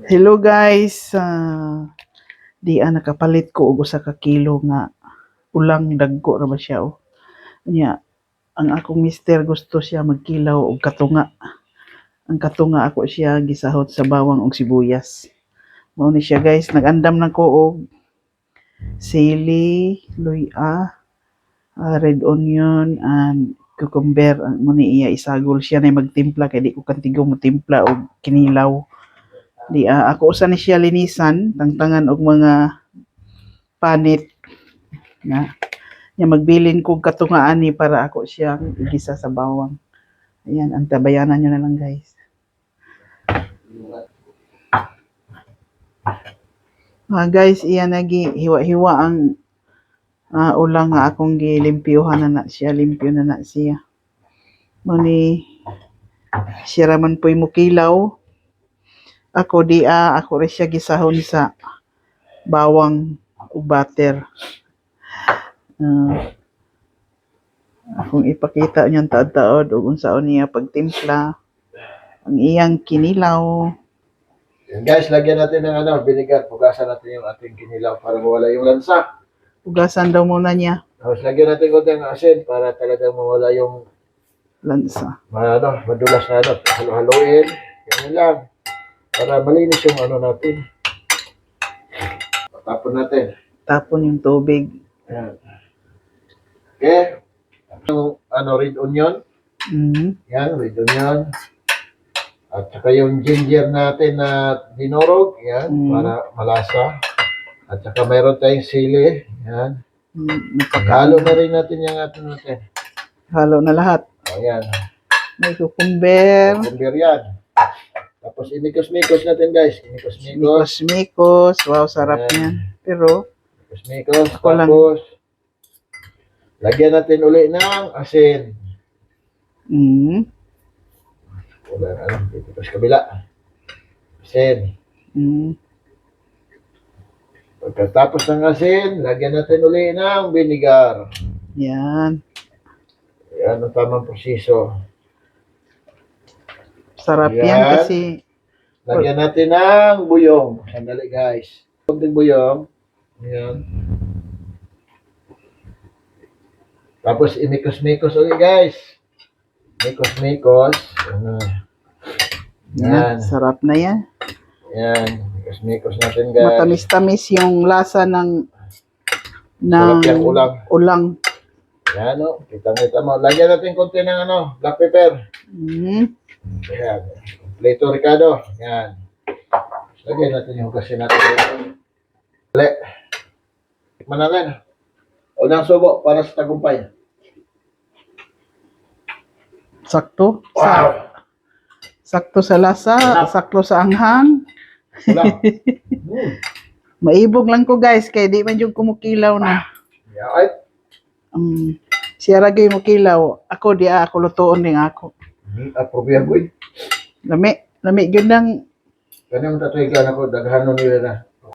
Hello guys, di nakapalit ko og usa ka kilo nga ulang dagko ra ba siya oh. Nya, ang akong mister gusto siya magkilaw og katunga. Ang katunga ako siya gisahot sa bawang ug sibuyas. Mao ni siya guys, nagandam na ko og sili, luya, red onion and cucumber. Mo ni iya isagol siya na magtimpla kay di ko kantigong mo timpla og kinilaw. Di ako usa ni siya linisan tangtangan og mga panit nga magbilin kog katungaan ni para ako siyang igisa sa bawang. Ayan, antabayanan nyo na lang guys. Guys, iyan nagi hiwa-hiwa ang ulang nga akong gilimpyuhan na siya, limpyo na siya. Muni siya raman po'y mukilaw. Ako rin siya gisahon sa bawang o butter. Akong ipakita niyang taod-taod o unsaon niya pagtimpla ang iyang kinilaw. Yan guys, lagyan natin ng vinegar. Pugasan natin yung ating kinilaw para mawala yung lansa. Pugasan daw muna niya. Tapos lagyan natin konti ng asin para talagang mawala yung lansa. Madulas na halo-haloin. Yan lang. Para malinis yung natin. Tapon natin. Tapon yung tubig. Yan. Okay. Yung red onion. Yan, red onion. At saka yung ginger natin na dinurog. Yan, para malasa. At saka mayroon tayong sili. Yan. Halo na rin natin yung natin. Halo na lahat. O, yan. May cucumber. Cucumber yan. Tapos imikos-mikos natin guys. Imikos-mikos. Wow, sarap yan. Pero, imikos-mikos. Tapos, lagyan natin uli ng asin. Wala na lang. Dito sa kabila. Asin. Pagkatapos ng asin, lagyan natin uli ng vinegar. Yan. Yan ang tamang proseso. Sarap yan kasi. Lagyan natin ng buyong. Sandali guys. Kunting buyong. Yan. Tapos imikos-mikos ulit guys. Mikos-mikos. Yan. Sarap na yan. Yan. Mikos-mikos natin guys. Matamis-tamis yung lasa ng ulang. Yan o. Kita-kita mo. Lagyan natin konti ng black pepper. Yan. Kompleto Ricardo. Yan. Lagyan natin yung kasi natin dito. Tikman natin. Unang subo para sa tagumpay. Sakto. Sakto sa lasa. Sakto sa anghang. Maibog lang ko guys. Kaya di man yung kumukilaw na. Siya ragay mukilaw. Ako lutoon din ako. Appropriate boy. Lami yun ng Kanang tatuigan ako, daghanon nila na.